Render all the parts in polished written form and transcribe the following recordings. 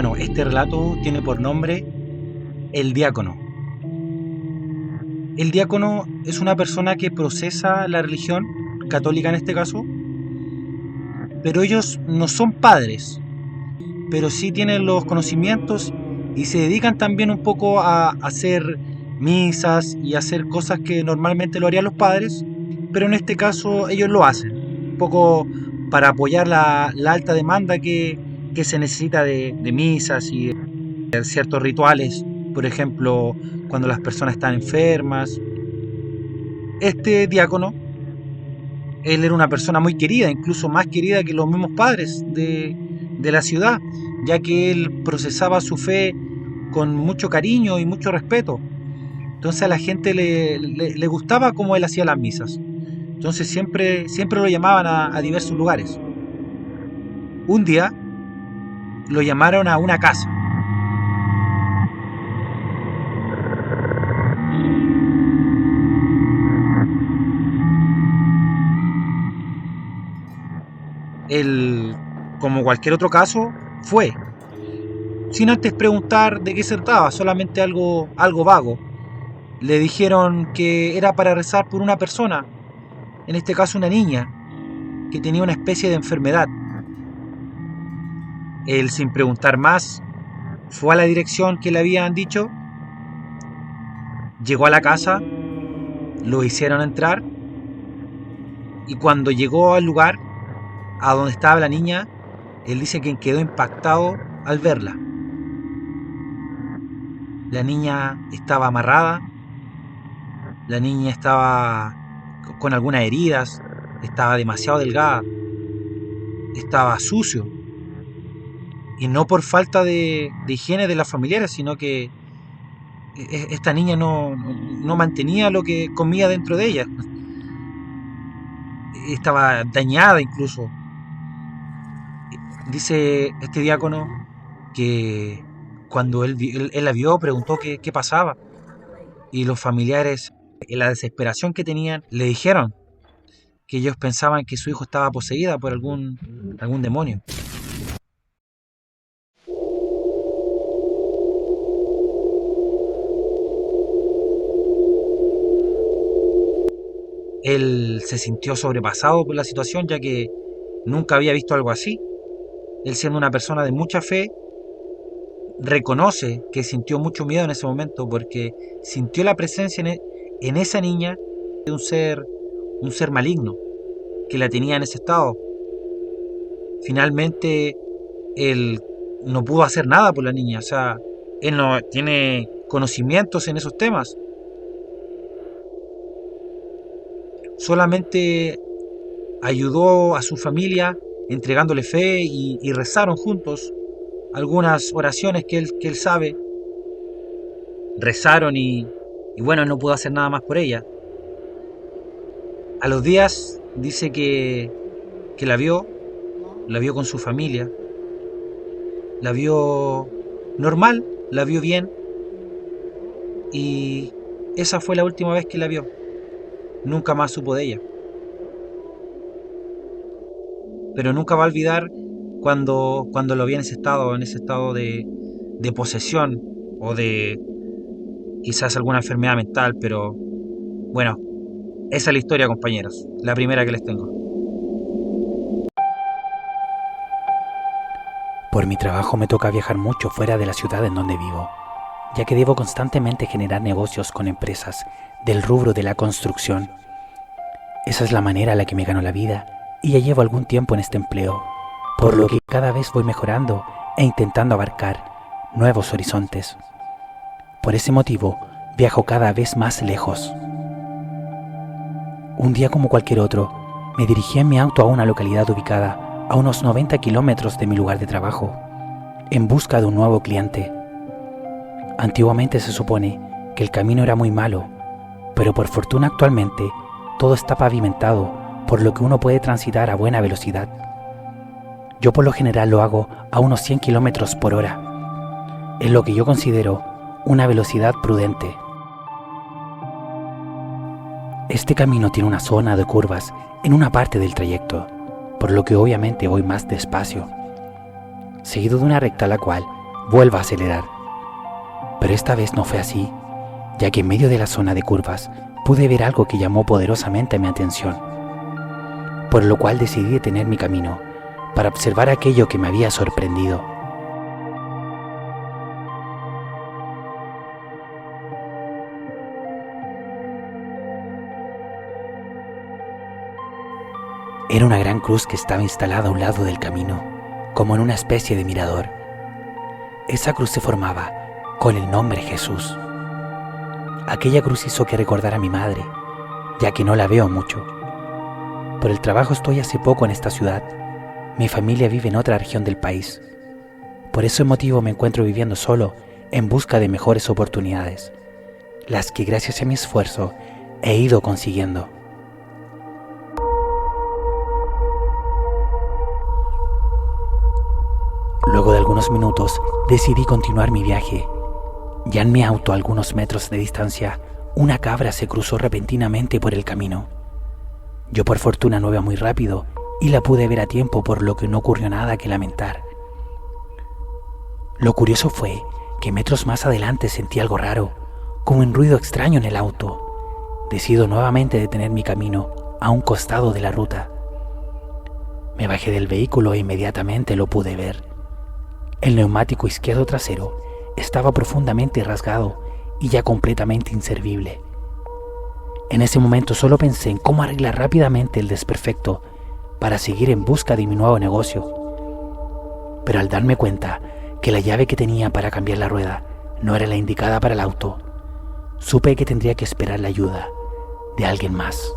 Bueno, este relato tiene por nombre El Diácono. El diácono es una persona que procesa la religión, católica en este caso, pero ellos no son padres, pero sí tienen los conocimientos y se dedican también un poco a hacer misas y hacer cosas que normalmente lo harían los padres, pero en este caso ellos lo hacen, un poco para apoyar la alta demanda que se necesita de misas y de ciertos rituales, por ejemplo, cuando las personas están enfermas. Este diácono, él era una persona muy querida, incluso más querida que los mismos padres de la ciudad, ya que él procesaba su fe con mucho cariño y mucho respeto. Entonces a la gente le gustaba cómo él hacía las misas. Entonces siempre lo llamaban a diversos lugares. Un día lo llamaron a una casa. Él, como cualquier otro caso, fue, sin antes preguntar de qué se trataba, solamente algo vago. Le dijeron que era para rezar por una persona, en este caso una niña, que tenía una especie de enfermedad. Él, sin preguntar más, fue a la dirección que le habían dicho, llegó a la casa, lo hicieron entrar, y cuando llegó al lugar a donde estaba la niña, él dice que quedó impactado al verla. La niña estaba amarrada, la niña estaba con algunas heridas, estaba demasiado delgada, estaba sucio. Y no por falta de higiene de las familiares, sino que esta niña no mantenía lo que comía dentro de ella. Estaba dañada incluso. Dice este diácono que cuando él la vio, preguntó qué pasaba. Y los familiares, en la desesperación que tenían, le dijeron que ellos pensaban que su hijo estaba poseída por algún demonio. Él se sintió sobrepasado por la situación, ya que nunca había visto algo así. Él, siendo una persona de mucha fe, reconoce que sintió mucho miedo en ese momento porque sintió la presencia en esa niña de un ser maligno que la tenía en ese estado. Finalmente él no pudo hacer nada por la niña, o sea, él no tiene conocimientos en esos temas. Solamente ayudó a su familia entregándole fe y rezaron juntos algunas oraciones que él sabe. Rezaron y bueno, no pudo hacer nada más por ella. A los días dice que la vio con su familia, la vio normal, la vio bien, y esa fue la última vez que la vio. Nunca más supo de ella. Pero nunca va a olvidar cuando lo vi en ese estado de posesión o de quizás alguna enfermedad mental, pero bueno, esa es la historia, compañeros, la primera que les tengo. Por mi trabajo me toca viajar mucho fuera de la ciudad en donde vivo, ya que debo constantemente generar negocios con empresas del rubro de la construcción. Esa es la manera en la que me gano la vida y ya llevo algún tiempo en este empleo, por lo que cada vez voy mejorando e intentando abarcar nuevos horizontes. Por ese motivo, viajo cada vez más lejos. Un día como cualquier otro, me dirigí en mi auto a una localidad ubicada a unos 90 kilómetros de mi lugar de trabajo, en busca de un nuevo cliente. Antiguamente se supone que el camino era muy malo, pero por fortuna actualmente todo está pavimentado, por lo que uno puede transitar a buena velocidad. Yo por lo general lo hago a unos 100 kilómetros por hora, es lo que yo considero una velocidad prudente. Este camino tiene una zona de curvas en una parte del trayecto, por lo que obviamente voy más despacio, seguido de una recta la cual vuelva a acelerar. Pero esta vez no fue así, ya que en medio de la zona de curvas pude ver algo que llamó poderosamente mi atención, por lo cual decidí detener mi camino para observar aquello que me había sorprendido. Era una gran cruz que estaba instalada a un lado del camino, como en una especie de mirador. Esa cruz se formaba con el nombre Jesús. Aquella cruz hizo que recordara a mi madre, ya que no la veo mucho. Por el trabajo estoy hace poco en esta ciudad. Mi familia vive en otra región del país. Por ese motivo me encuentro viviendo solo en busca de mejores oportunidades, las que gracias a mi esfuerzo he ido consiguiendo. Luego de algunos minutos decidí continuar mi viaje. Ya en mi auto a algunos metros de distancia, una cabra se cruzó repentinamente por el camino. Yo por fortuna no iba muy rápido y la pude ver a tiempo, por lo que no ocurrió nada que lamentar. Lo curioso fue que metros más adelante sentí algo raro, como un ruido extraño en el auto. Decido nuevamente detener mi camino a un costado de la ruta. Me bajé del vehículo e inmediatamente lo pude ver. El neumático izquierdo trasero estaba profundamente rasgado y ya completamente inservible. En ese momento solo pensé en cómo arreglar rápidamente el desperfecto para seguir en busca de mi nuevo negocio. Pero al darme cuenta que la llave que tenía para cambiar la rueda no era la indicada para el auto, supe que tendría que esperar la ayuda de alguien más.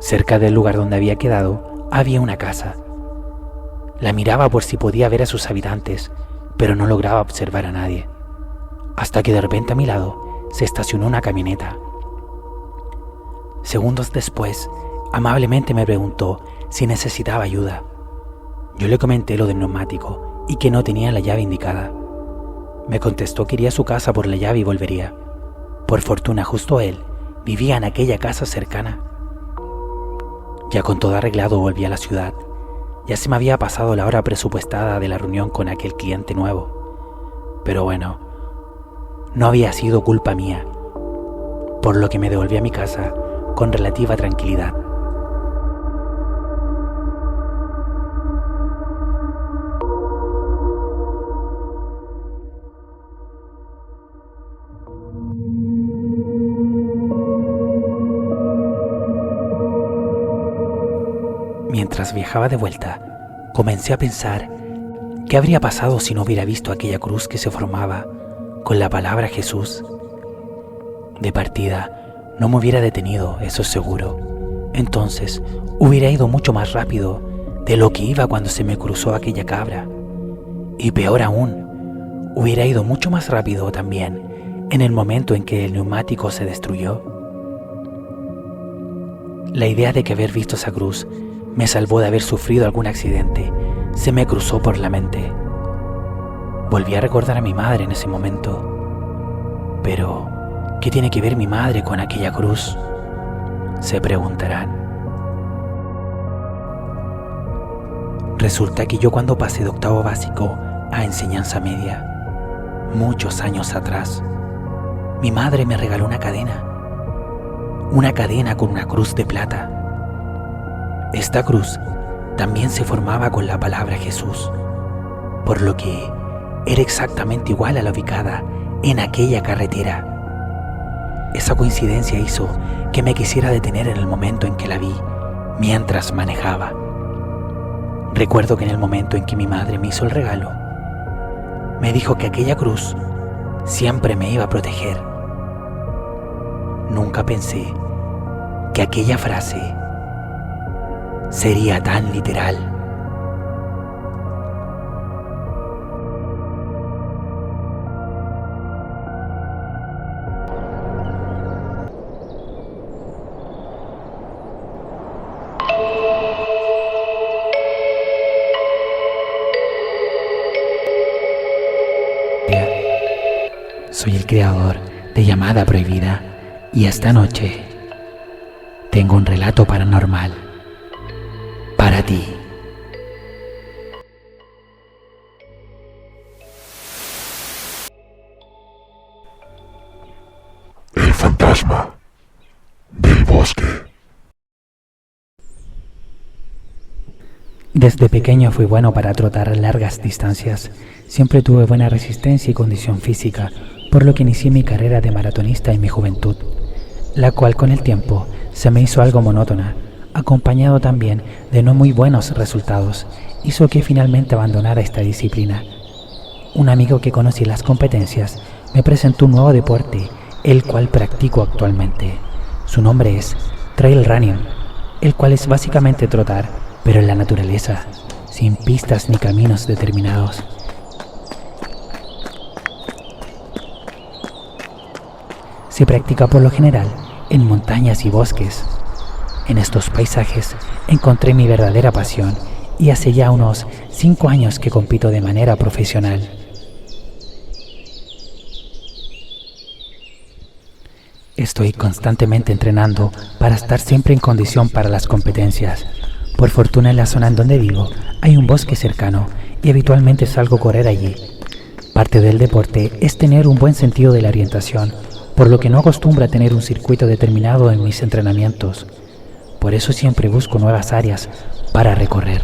Cerca del lugar donde había quedado había una casa. La miraba por si podía ver a sus habitantes, pero no lograba observar a nadie. Hasta que de repente a mi lado se estacionó una camioneta. Segundos después, amablemente me preguntó si necesitaba ayuda. Yo le comenté lo del neumático y que no tenía la llave indicada. Me contestó que iría a su casa por la llave y volvería. Por fortuna, justo él vivía en aquella casa cercana. Ya con todo arreglado volví a la ciudad. Ya se me había pasado la hora presupuestada de la reunión con aquel cliente nuevo. Pero bueno, no había sido culpa mía, por lo que me devolví a mi casa con relativa tranquilidad. Mientras viajaba de vuelta, comencé a pensar qué habría pasado si no hubiera visto aquella cruz que se formaba con la palabra Jesús. De partida, no me hubiera detenido, eso es seguro. Entonces, hubiera ido mucho más rápido de lo que iba cuando se me cruzó aquella cabra. Y peor aún, hubiera ido mucho más rápido también en el momento en que el neumático se destruyó. La idea de que haber visto esa cruz me salvó de haber sufrido algún accidente se me cruzó por la mente. Volví a recordar a mi madre en ese momento. Pero, ¿qué tiene que ver mi madre con aquella cruz?, se preguntarán. Resulta que yo, cuando pasé de octavo básico a enseñanza media, muchos años atrás, mi madre me regaló una cadena con una cruz de plata. Esta cruz también se formaba con la palabra Jesús, por lo que era exactamente igual a la ubicada en aquella carretera. Esa coincidencia hizo que me quisiera detener en el momento en que la vi, mientras manejaba. Recuerdo que en el momento en que mi madre me hizo el regalo, me dijo que aquella cruz siempre me iba a proteger. Nunca pensé que aquella frase sería tan literal. Soy el creador de Llamada Prohibida y esta noche tengo un relato paranormal para ti. El fantasma del bosque. Desde pequeño fui bueno para trotar largas distancias. Siempre tuve buena resistencia y condición física, por lo que inicié mi carrera de maratonista en mi juventud, la cual con el tiempo se me hizo algo monótona, acompañado también de no muy buenos resultados, hizo que finalmente abandonara esta disciplina. Un amigo que conocí las competencias me presentó un nuevo deporte, el cual practico actualmente. Su nombre es Trail Running, el cual es básicamente trotar, pero en la naturaleza, sin pistas ni caminos determinados. Se practica por lo general en montañas y bosques. En estos paisajes encontré mi verdadera pasión y hace ya unos 5 años que compito de manera profesional. Estoy constantemente entrenando para estar siempre en condición para las competencias. Por fortuna en la zona en donde vivo hay un bosque cercano y habitualmente salgo a correr allí. Parte del deporte es tener un buen sentido de la orientación, por lo que no acostumbro a tener un circuito determinado en mis entrenamientos. Por eso siempre busco nuevas áreas para recorrer.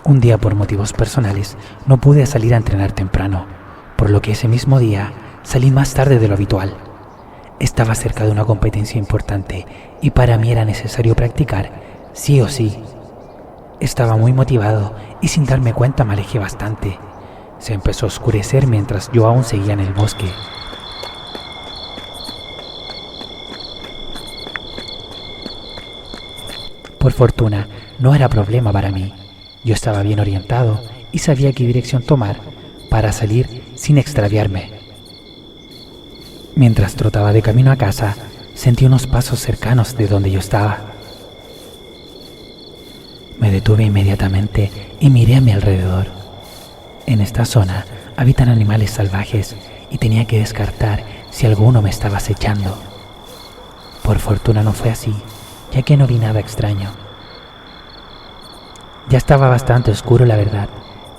Un día por motivos personales no pude salir a entrenar temprano, por lo que ese mismo día salí más tarde de lo habitual. Estaba cerca de una competencia importante y para mí era necesario practicar, sí o sí. Estaba muy motivado y sin darme cuenta me alejé bastante. Se empezó a oscurecer mientras yo aún seguía en el bosque. Por fortuna, no era problema para mí. Yo estaba bien orientado y sabía qué dirección tomar para salir sin extraviarme. Mientras trotaba de camino a casa, sentí unos pasos cercanos de donde yo estaba. Me detuve inmediatamente y miré a mi alrededor. En esta zona habitan animales salvajes y tenía que descartar si alguno me estaba acechando. Por fortuna no fue así, ya que no vi nada extraño. Ya estaba bastante oscuro, la verdad.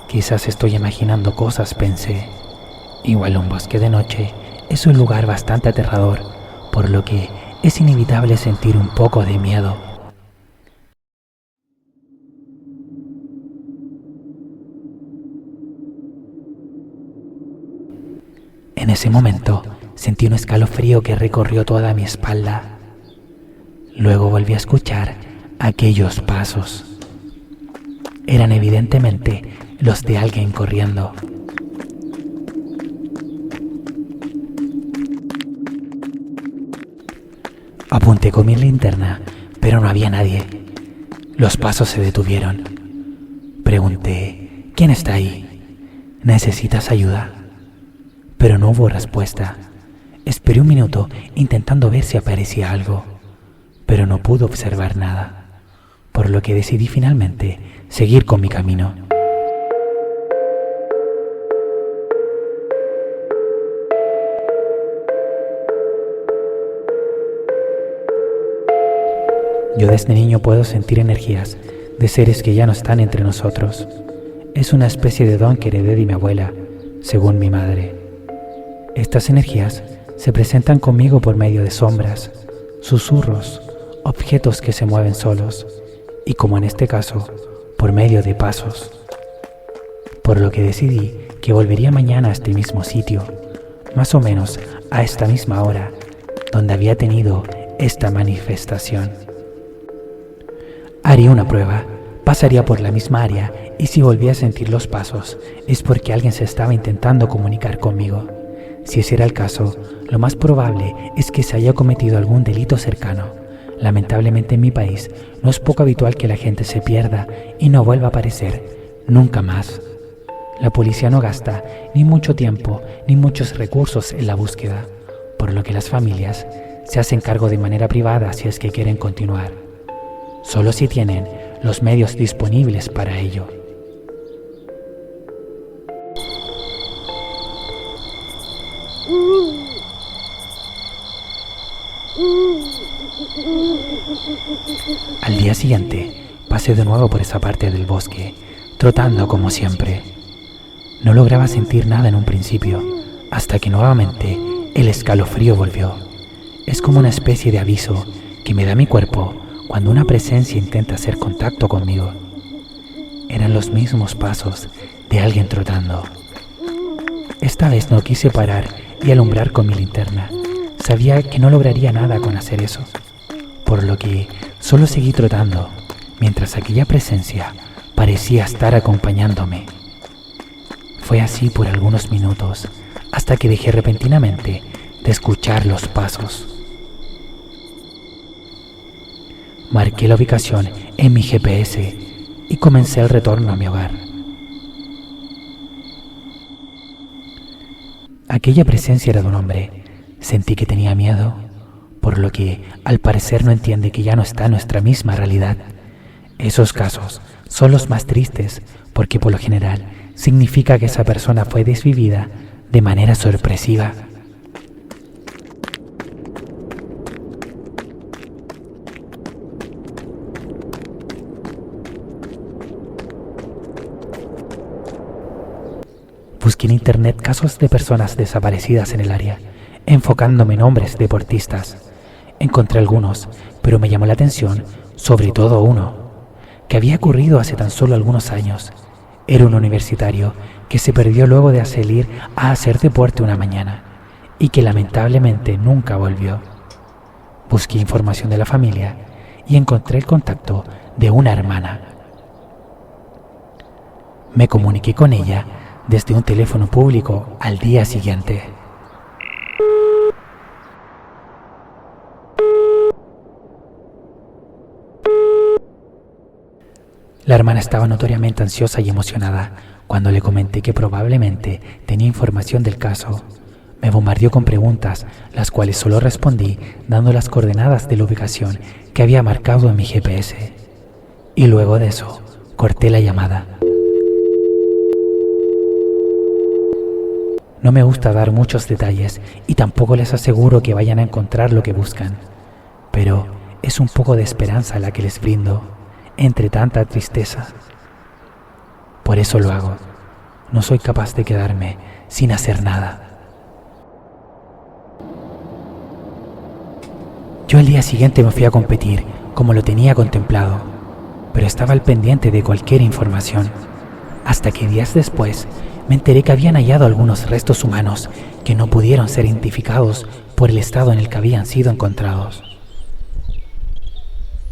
Quizás estoy imaginando cosas, pensé. Igual un bosque de noche es un lugar bastante aterrador, por lo que es inevitable sentir un poco de miedo. En ese momento sentí un escalofrío que recorrió toda mi espalda. Luego volví a escuchar aquellos pasos. Eran evidentemente los de alguien corriendo. Apunté con mi linterna, pero no había nadie. Los pasos se detuvieron. Pregunté, ¿quién está ahí? ¿Necesitas ayuda? Pero no hubo respuesta. Esperé un minuto intentando ver si aparecía algo, pero no pude observar nada, por lo que decidí finalmente seguir con mi camino. Yo desde niño puedo sentir energías de seres que ya no están entre nosotros. Es una especie de don que heredé de mi abuela, según mi madre. Estas energías se presentan conmigo por medio de sombras, susurros, objetos que se mueven solos y, como en este caso, por medio de pasos. Por lo que decidí que volvería mañana a este mismo sitio, más o menos a esta misma hora, donde había tenido esta manifestación. Haría una prueba, pasaría por la misma área y si volvía a sentir los pasos es porque alguien se estaba intentando comunicar conmigo. Si ese era el caso, lo más probable es que se haya cometido algún delito cercano. Lamentablemente en mi país no es poco habitual que la gente se pierda y no vuelva a aparecer nunca más. La policía no gasta ni mucho tiempo ni muchos recursos en la búsqueda, por lo que las familias se hacen cargo de manera privada si es que quieren continuar, solo si tienen los medios disponibles para ello. Al día siguiente, pasé de nuevo por esa parte del bosque, trotando como siempre. No lograba sentir nada en un principio, hasta que nuevamente el escalofrío volvió. Es como una especie de aviso que me da mi cuerpo cuando una presencia intenta hacer contacto conmigo. Eran los mismos pasos de alguien trotando. Esta vez no quise parar y alumbrar con mi linterna. Sabía que no lograría nada con hacer eso, por lo que solo seguí trotando, mientras aquella presencia parecía estar acompañándome. Fue así por algunos minutos, hasta que dejé repentinamente de escuchar los pasos. Marqué la ubicación en mi GPS y comencé el retorno a mi hogar. Aquella presencia era de un hombre. Sentí que tenía miedo, por lo que al parecer no entiende que ya no está en nuestra misma realidad. Esos casos son los más tristes porque por lo general significa que esa persona fue desvivida de manera sorpresiva. Busqué en internet casos de personas desaparecidas en el área, enfocándome en hombres deportistas. Encontré algunos, pero me llamó la atención sobre todo uno, que había ocurrido hace tan solo algunos años. Era un universitario que se perdió luego de salir a hacer deporte una mañana y que lamentablemente nunca volvió. Busqué información de la familia y encontré el contacto de una hermana. Me comuniqué con ella desde un teléfono público al día siguiente. La hermana estaba notoriamente ansiosa y emocionada cuando le comenté que probablemente tenía información del caso. Me bombardeó con preguntas, las cuales solo respondí dando las coordenadas de la ubicación que había marcado en mi GPS. Y luego de eso, corté la llamada. No me gusta dar muchos detalles y tampoco les aseguro que vayan a encontrar lo que buscan, pero es un poco de esperanza la que les brindo entre tanta tristeza. Por eso lo hago. No soy capaz de quedarme sin hacer nada. Yo al día siguiente me fui a competir como lo tenía contemplado, pero estaba al pendiente de cualquier información, hasta que días después me enteré que habían hallado algunos restos humanos que no pudieron ser identificados por el estado en el que habían sido encontrados.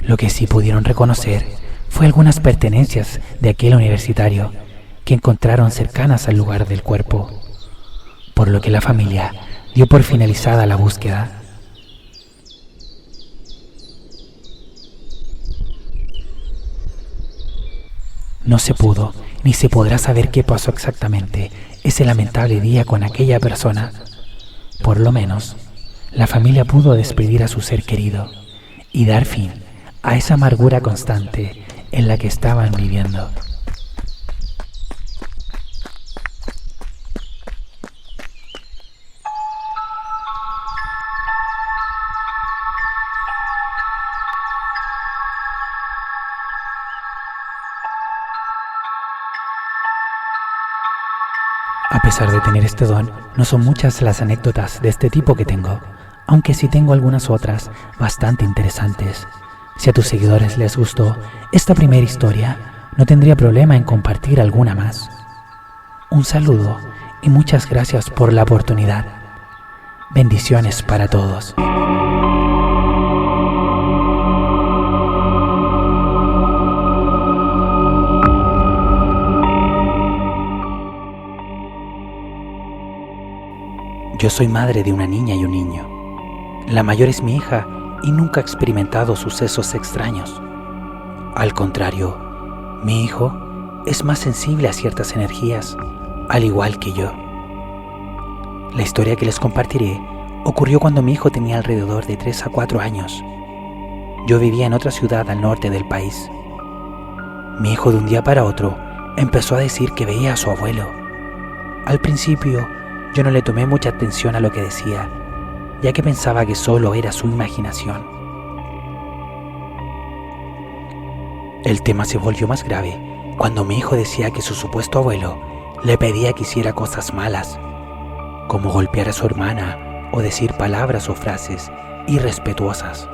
Lo que sí pudieron reconocer fue algunas pertenencias de aquel universitario que encontraron cercanas al lugar del cuerpo, por lo que la familia dio por finalizada la búsqueda. No se pudo ni se podrá saber qué pasó exactamente ese lamentable día con aquella persona. Por lo menos, la familia pudo despedir a su ser querido y dar fin a esa amargura constante en la que estaban viviendo. A pesar de tener este don, no son muchas las anécdotas de este tipo que tengo, aunque sí tengo algunas otras bastante interesantes. Si a tus seguidores les gustó esta primera historia, no tendría problema en compartir alguna más. Un saludo y muchas gracias por la oportunidad. Bendiciones para todos. Yo soy madre de una niña y un niño. La mayor es mi hija y nunca ha experimentado sucesos extraños. Al contrario, mi hijo es más sensible a ciertas energías, al igual que yo. La historia que les compartiré ocurrió cuando mi hijo tenía alrededor de 3 a 4 años. Yo vivía en otra ciudad al norte del país. Mi hijo de un día para otro empezó a decir que veía a su abuelo. Al principio Yo no le tomé mucha atención a lo que decía, ya que pensaba que solo era su imaginación. El tema se volvió más grave cuando mi hijo decía que su supuesto abuelo le pedía que hiciera cosas malas, como golpear a su hermana o decir palabras o frases irrespetuosas.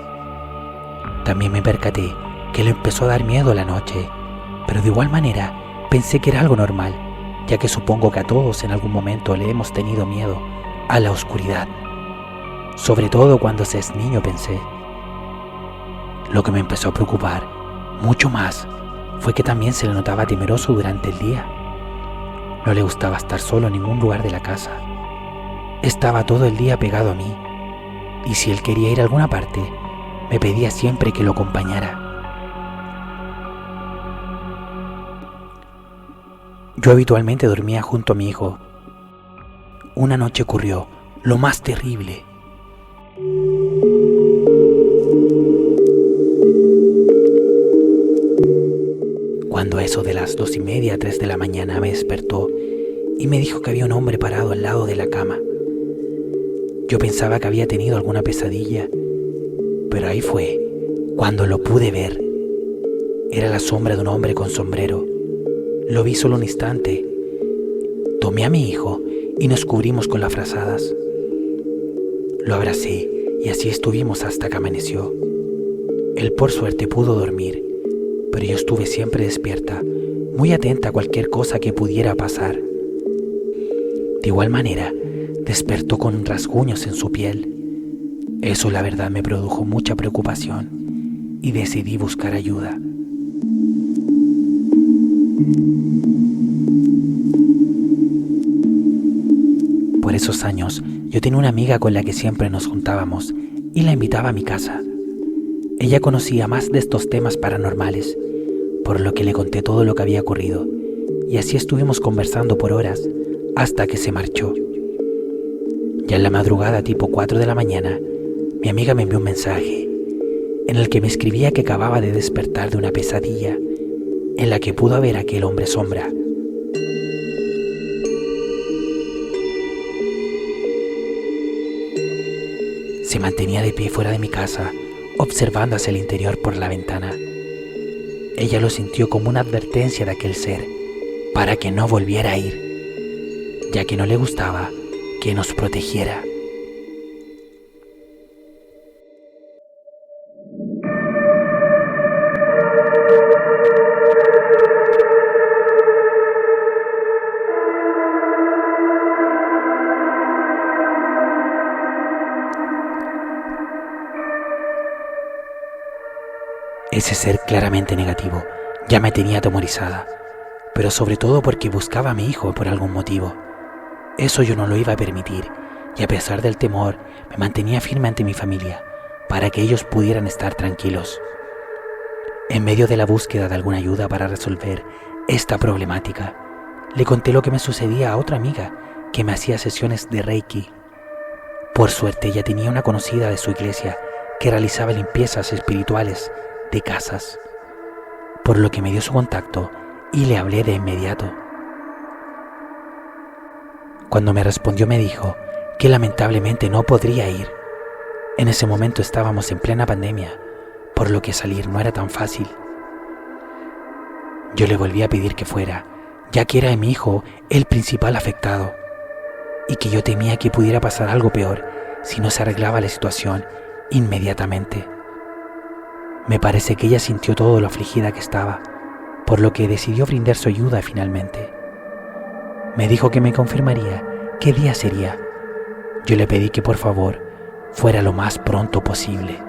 También me percaté que le empezó a dar miedo la noche, pero de igual manera pensé que era algo normal, ya que supongo que a todos en algún momento le hemos tenido miedo a la oscuridad, sobre todo cuando se es niño, pensé. Lo que me empezó a preocupar mucho más fue que también se le notaba temeroso durante el día. No le gustaba estar solo en ningún lugar de la casa. Estaba todo el día pegado a mí, y si él quería ir a alguna parte, me pedía siempre que lo acompañara. Yo habitualmente dormía junto a mi hijo. Una noche ocurrió lo más terrible. Cuando a eso de las 2:30, 3 de la mañana me despertó y me dijo que había un hombre parado al lado de la cama. Yo pensaba que había tenido alguna pesadilla, pero ahí fue cuando lo pude ver. Era la sombra de un hombre con sombrero. Lo vi solo un instante. Tomé a mi hijo y nos cubrimos con las frazadas. Lo abracé y así estuvimos hasta que amaneció. Él por suerte pudo dormir, pero yo estuve siempre despierta, muy atenta a cualquier cosa que pudiera pasar. De igual manera, despertó con rasguños en su piel. Eso la verdad me produjo mucha preocupación y decidí buscar ayuda. Por esos años, yo tenía una amiga con la que siempre nos juntábamos y la invitaba a mi casa. Ella conocía más de estos temas paranormales, por lo que le conté todo lo que había ocurrido, y así estuvimos conversando por horas hasta que se marchó. Ya en la madrugada, tipo 4 de la mañana, mi amiga me envió un mensaje en el que me escribía que acababa de despertar de una pesadilla en la que pudo ver a aquel hombre sombra. Se mantenía de pie fuera de mi casa, observando hacia el interior por la ventana. Ella lo sintió como una advertencia de aquel ser, para que no volviera a ir, ya que no le gustaba que nos protegiera. Ese ser claramente negativo ya me tenía atemorizada, pero sobre todo porque buscaba a mi hijo por algún motivo. Eso yo no lo iba a permitir, y a pesar del temor, me mantenía firme ante mi familia, para que ellos pudieran estar tranquilos. En medio de la búsqueda de alguna ayuda para resolver esta problemática, le conté lo que me sucedía a otra amiga que me hacía sesiones de Reiki. Por suerte ella tenía una conocida de su iglesia que realizaba limpiezas espirituales de casas, por lo que me dio su contacto y le hablé de inmediato. Cuando me respondió me dijo que lamentablemente no podría ir. En ese momento estábamos en plena pandemia, por lo que salir no era tan fácil. Yo le volví a pedir que fuera, ya que era mi hijo el principal afectado, y que yo temía que pudiera pasar algo peor si no se arreglaba la situación inmediatamente. Me parece que ella sintió todo lo afligida que estaba, por lo que decidió brindar su ayuda finalmente. Me dijo que me confirmaría qué día sería. Yo le pedí que por favor fuera lo más pronto posible.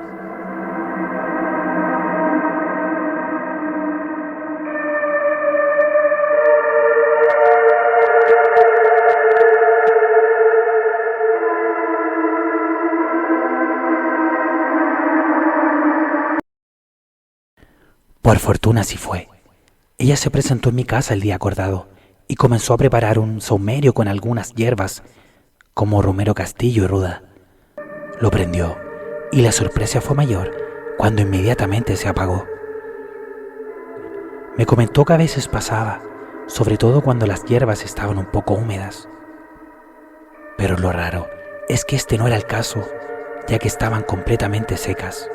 Por fortuna así fue. Ella se presentó en mi casa el día acordado y comenzó a preparar un saumerio con algunas hierbas como romero castillo y ruda. Lo prendió y la sorpresa fue mayor cuando inmediatamente se apagó. Me comentó que a veces pasaba, sobre todo cuando las hierbas estaban un poco húmedas. Pero lo raro es que este no era el caso, ya que estaban completamente secas.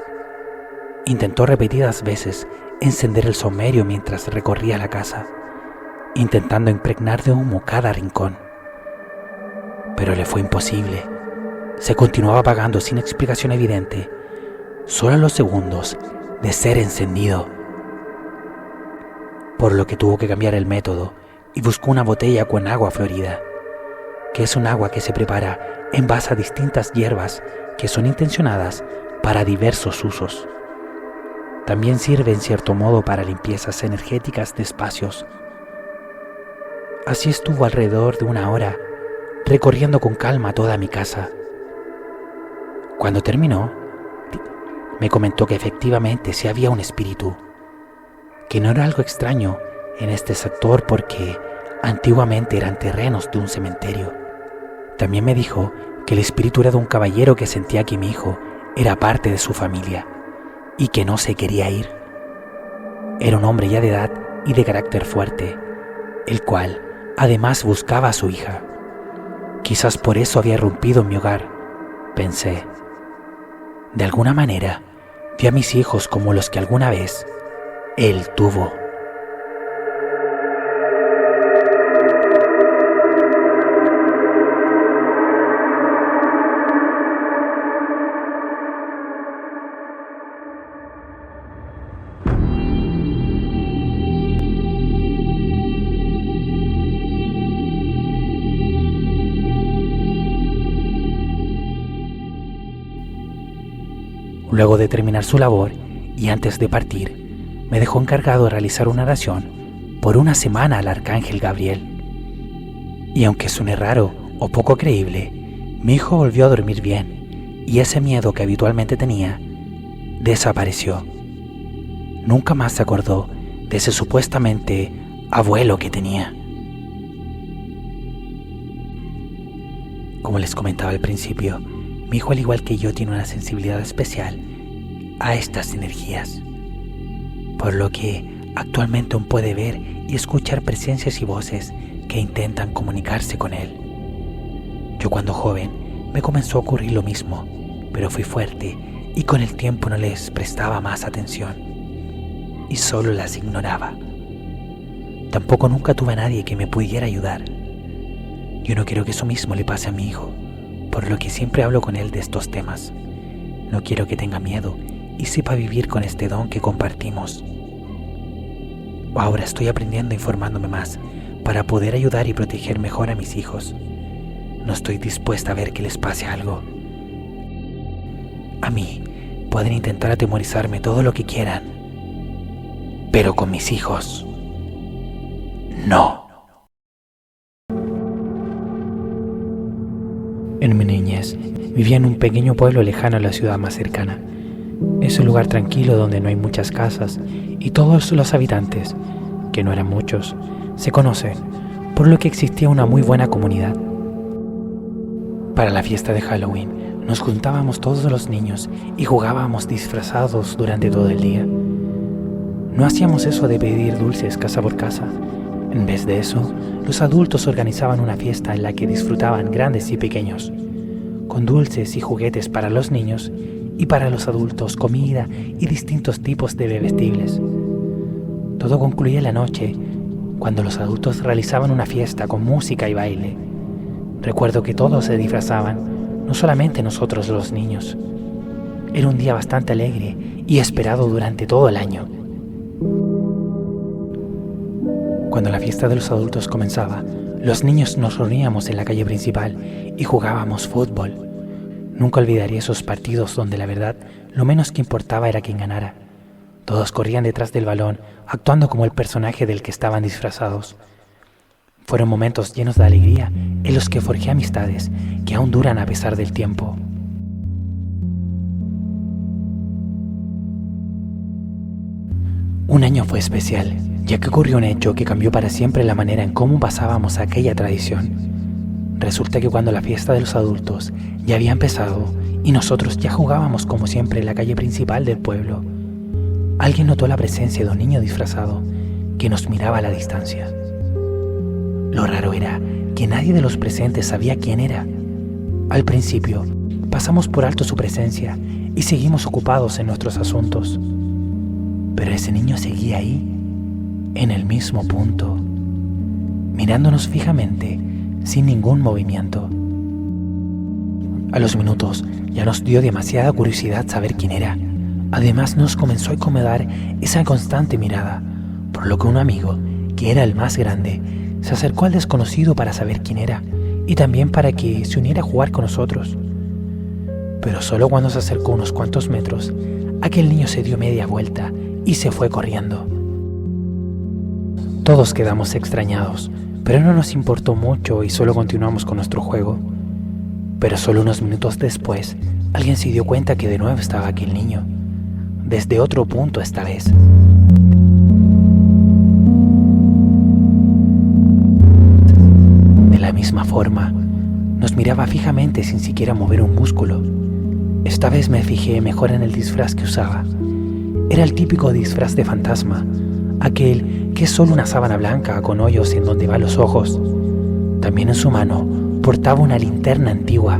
Intentó repetidas veces encender el saumerio mientras recorría la casa, intentando impregnar de humo cada rincón. Pero le fue imposible. Se continuaba apagando sin explicación evidente, solo a los segundos de ser encendido. Por lo que tuvo que cambiar el método y buscó una botella con agua florida, que es un agua que se prepara en base a distintas hierbas que son intencionadas para diversos usos. También sirve en cierto modo para limpiezas energéticas de espacios. Así estuvo alrededor de 1 hora, recorriendo con calma toda mi casa. Cuando terminó, me comentó que efectivamente sí había un espíritu, que no era algo extraño en este sector porque antiguamente eran terrenos de un cementerio. También me dijo que el espíritu era de un caballero que sentía que mi hijo era parte de su familia y que no se quería ir. Era un hombre ya de edad y de carácter fuerte, el cual además buscaba a su hija. Quizás por eso había irrumpido en mi hogar, pensé. De alguna manera, vi a mis hijos como los que alguna vez él tuvo. Luego de terminar su labor y antes de partir, me dejó encargado de realizar una oración por 1 semana al arcángel Gabriel. Y aunque suene raro o poco creíble, mi hijo volvió a dormir bien y ese miedo que habitualmente tenía desapareció. Nunca más se acordó de ese supuestamente abuelo que tenía. Como les comentaba al principio, mi hijo, al igual que yo, tiene una sensibilidad especial a estas energías, por lo que actualmente aún puede ver y escuchar presencias y voces que intentan comunicarse con él. Yo cuando joven me comenzó a ocurrir lo mismo, pero fui fuerte y con el tiempo no les prestaba más atención y solo las ignoraba. Tampoco nunca tuve a nadie que me pudiera ayudar. Yo no quiero que eso mismo le pase a mi hijo, por lo que siempre hablo con él de estos temas. No quiero que tenga miedo y sepa vivir con este don que compartimos. Ahora estoy aprendiendo e informándome más para poder ayudar y proteger mejor a mis hijos. No estoy dispuesta a ver que les pase algo. A mí pueden intentar atemorizarme todo lo que quieran, pero con mis hijos, no. En mi niñez, vivía en un pequeño pueblo lejano a la ciudad más cercana. Es un lugar tranquilo donde no hay muchas casas y todos los habitantes, que no eran muchos, se conocen, por lo que existía una muy buena comunidad. Para la fiesta de Halloween, nos juntábamos todos los niños y jugábamos disfrazados durante todo el día. No hacíamos eso de pedir dulces casa por casa. En vez de eso, los adultos organizaban una fiesta en la que disfrutaban grandes y pequeños, con dulces y juguetes para los niños y para los adultos, comida y distintos tipos de bebestibles. Todo concluía la noche, cuando los adultos realizaban una fiesta con música y baile. Recuerdo que todos se disfrazaban, no solamente nosotros los niños. Era un día bastante alegre y esperado durante todo el año. Cuando la fiesta de los adultos comenzaba, los niños nos reuníamos en la calle principal y jugábamos fútbol. Nunca olvidaré esos partidos donde la verdad lo menos que importaba era quién ganara. Todos corrían detrás del balón, actuando como el personaje del que estaban disfrazados. Fueron momentos llenos de alegría en los que forjé amistades que aún duran a pesar del tiempo. Un año fue especial, ya que ocurrió un hecho que cambió para siempre la manera en cómo pasábamos aquella tradición. Resulta que cuando la fiesta de los adultos ya había empezado y nosotros ya jugábamos como siempre en la calle principal del pueblo, alguien notó la presencia de un niño disfrazado que nos miraba a la distancia. Lo raro era que nadie de los presentes sabía quién era, Al principio, pasamos por alto su presencia y seguimos ocupados en nuestros asuntos. Pero ese niño seguía ahí, en el mismo punto, mirándonos fijamente, sin ningún movimiento. A los minutos ya nos dio demasiada curiosidad saber quién era. Además nos comenzó a incomodar esa constante mirada, por lo que un amigo, que era el más grande, se acercó al desconocido para saber quién era y también para que se uniera a jugar con nosotros. Pero solo cuando se acercó unos cuantos metros, aquel niño se dio media vuelta y se fue corriendo. Todos quedamos extrañados, pero no nos importó mucho y solo continuamos con nuestro juego. Pero solo unos minutos después, alguien se dio cuenta que de nuevo estaba aquel niño, desde otro punto esta vez. De la misma forma, nos miraba fijamente sin siquiera mover un músculo. Esta vez me fijé mejor en el disfraz que usaba. Era el típico disfraz de fantasma, aquel que es solo una sábana blanca con hoyos en donde van los ojos. También en su mano portaba una linterna antigua.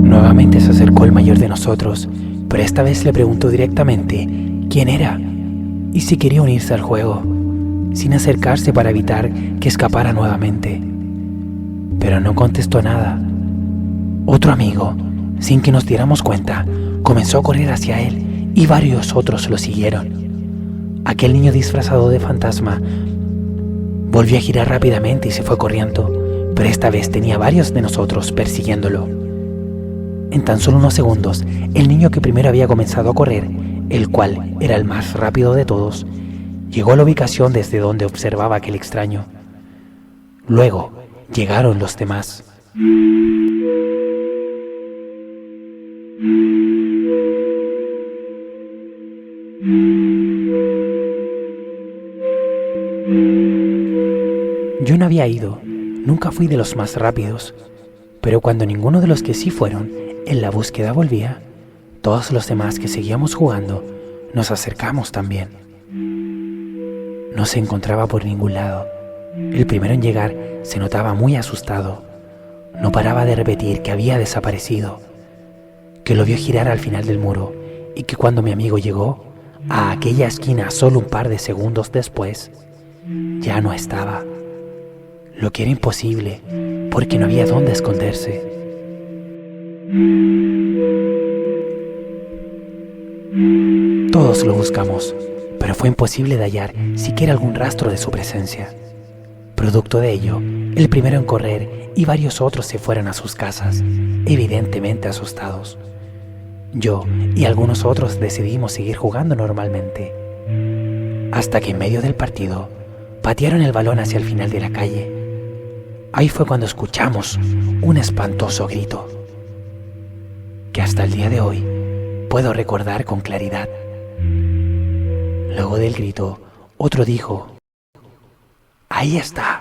Nuevamente se acercó el mayor de nosotros, pero esta vez le preguntó directamente quién era y si quería unirse al juego, sin acercarse para evitar que escapara nuevamente. Pero no contestó nada. Otro amigo, sin que nos diéramos cuenta, comenzó a correr hacia él y varios otros lo siguieron. Aquel niño disfrazado de fantasma volvió a girar rápidamente y se fue corriendo, pero esta vez tenía varios de nosotros persiguiéndolo. En tan solo unos segundos, el niño que primero había comenzado a correr, el cual era el más rápido de todos, llegó a la ubicación desde donde observaba aquel extraño. Luego llegaron los demás. Yo no había ido, nunca fui de los más rápidos, pero cuando ninguno de los que sí fueron en la búsqueda volvía, todos los demás que seguíamos jugando nos acercamos también. No se encontraba por ningún lado. El primero en llegar se notaba muy asustado. No paraba de repetir que había desaparecido, que lo vio girar al final del muro y que cuando mi amigo llegó a aquella esquina solo un par de segundos después, ya no estaba. Lo que era imposible, porque no había dónde esconderse. Todos lo buscamos, pero fue imposible de hallar siquiera algún rastro de su presencia. Producto de ello, el primero en correr y varios otros se fueron a sus casas, evidentemente asustados. Yo y algunos otros decidimos seguir jugando normalmente, hasta que en medio del partido patearon el balón hacia el final de la calle. Ahí fue cuando escuchamos un espantoso grito, que hasta el día de hoy puedo recordar con claridad. Luego del grito, otro dijo: ¡ahí está!,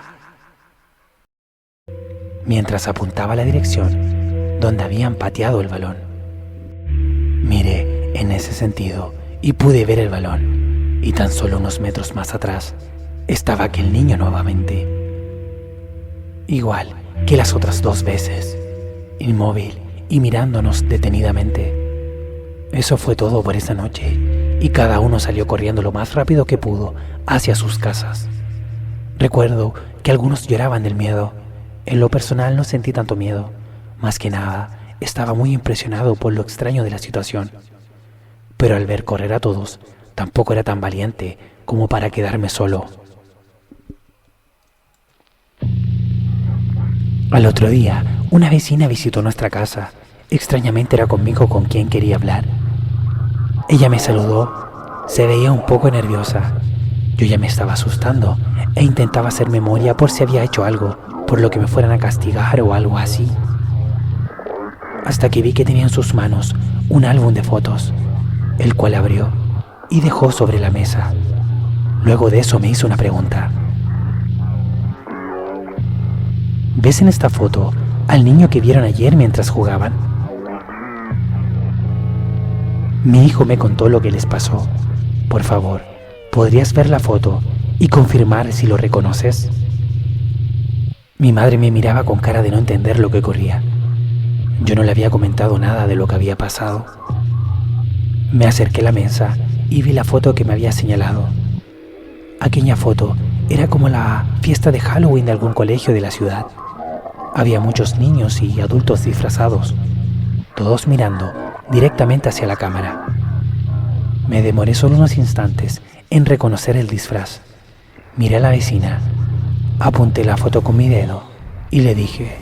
mientras apuntaba a la dirección donde habían pateado el balón. Miré en ese sentido y pude ver el balón, y tan solo unos metros más atrás estaba aquel niño nuevamente, igual que las otras dos veces, inmóvil y mirándonos detenidamente. Eso fue todo por esa noche, y cada uno salió corriendo lo más rápido que pudo hacia sus casas. Recuerdo que algunos lloraban del miedo. En lo personal no sentí tanto miedo. Más que nada, estaba muy impresionado por lo extraño de la situación. Pero al ver correr a todos, tampoco era tan valiente como para quedarme solo. Al otro día, una vecina visitó nuestra casa. Extrañamente era conmigo con quien quería hablar. Ella me saludó. Se veía un poco nerviosa. Yo ya me estaba asustando e intentaba hacer memoria por si había hecho algo, por lo que me fueran a castigar o algo así. Hasta que vi que tenía en sus manos un álbum de fotos, el cual abrió y dejó sobre la mesa. Luego de eso me hizo una pregunta. ¿Ves en esta foto al niño que vieron ayer mientras jugaban? Mi hijo me contó lo que les pasó. Por favor, ¿podrías ver la foto y confirmar si lo reconoces. Mi madre me miraba con cara de no entender lo que ocurría. Yo no le había comentado nada de lo que había pasado. Me acerqué a la mesa y vi la foto que me había señalado. Aquella foto era como la fiesta de Halloween de algún colegio de la ciudad. Había muchos niños y adultos disfrazados, todos mirando directamente hacia la cámara. Me demoré solo unos instantes en reconocer el disfraz. Miré a la vecina, apunté la foto con mi dedo y le dije: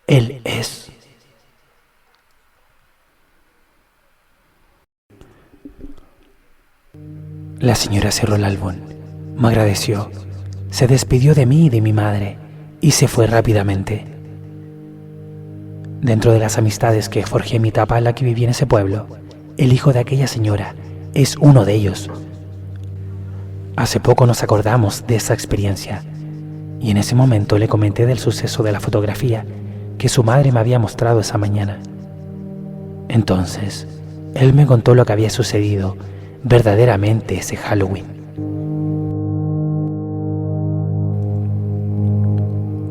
«Él es». La señora cerró el álbum, me agradeció, se despidió de mí y de mi madre y se fue rápidamente. Dentro de las amistades que forjé en mi etapa en la que viví en ese pueblo, el hijo de aquella señora es uno de ellos. Hace poco nos acordamos de esa experiencia y en ese momento le comenté del suceso de la fotografía que su madre me había mostrado esa mañana. Entonces, él me contó lo que había sucedido verdaderamente ese Halloween.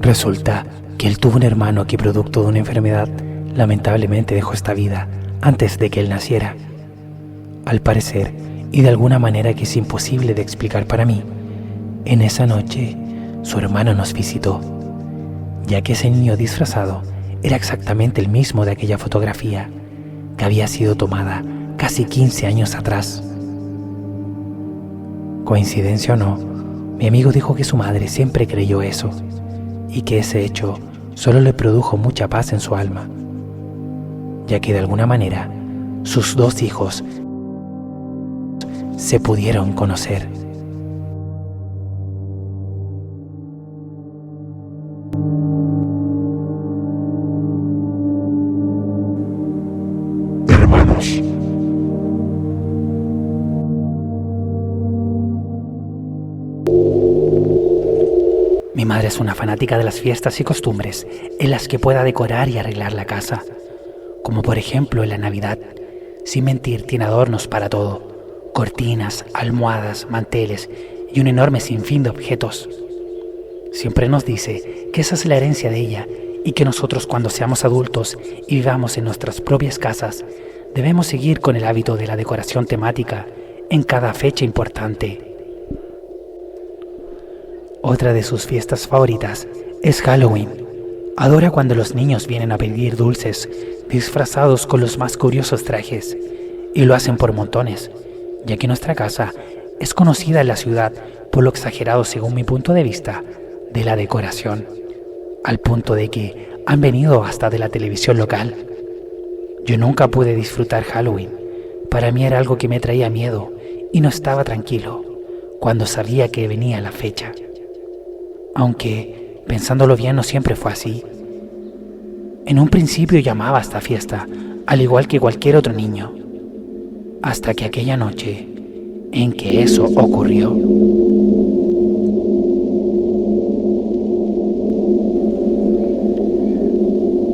Resulta que él tuvo un hermano que, producto de una enfermedad, lamentablemente dejó esta vida antes de que él naciera. Al parecer, y de alguna manera que es imposible de explicar para mí, en esa noche su hermano nos visitó, ya que ese niño disfrazado era exactamente el mismo de aquella fotografía que había sido tomada casi 15 años atrás. Coincidencia o no, mi amigo dijo que su madre siempre creyó eso y que ese hecho solo le produjo mucha paz en su alma, ya que de alguna manera sus dos hijos se pudieron conocer. Hermanos. Mi madre es una fanática de las fiestas y costumbres en las que pueda decorar y arreglar la casa, como por ejemplo en la Navidad. Sin mentir, tiene adornos para todo: cortinas, almohadas, manteles y un enorme sinfín de objetos. Siempre nos dice que esa es la herencia de ella y que nosotros, cuando seamos adultos y vivamos en nuestras propias casas, debemos seguir con el hábito de la decoración temática en cada fecha importante. Otra de sus fiestas favoritas es Halloween. Adora cuando los niños vienen a pedir dulces disfrazados con los más curiosos trajes, y lo hacen por montones, ya que nuestra casa es conocida en la ciudad por lo exagerado, según mi punto de vista, de la decoración, al punto de que han venido hasta de la televisión local. Yo nunca pude disfrutar Halloween. Para mí era algo que me traía miedo y no estaba tranquilo cuando sabía que venía la fecha. Aunque, pensándolo bien, no siempre fue así. En un principio llamaba a esta fiesta, al igual que cualquier otro niño, hasta que aquella noche en que eso ocurrió.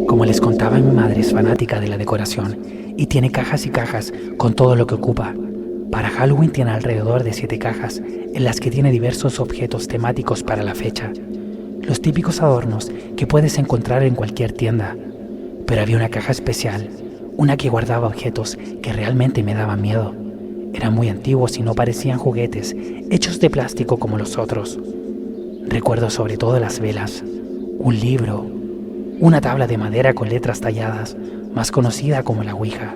Como les contaba, mi madre es fanática de la decoración y tiene cajas y cajas con todo lo que ocupa. Para Halloween tiene alrededor de 7 cajas en las que tiene diversos objetos temáticos para la fecha. Los típicos adornos que puedes encontrar en cualquier tienda. Pero había una caja especial, una que guardaba objetos que realmente me daban miedo. Eran muy antiguos y no parecían juguetes hechos de plástico como los otros. Recuerdo sobre todo las velas, un libro, una tabla de madera con letras talladas, más conocida como la Ouija.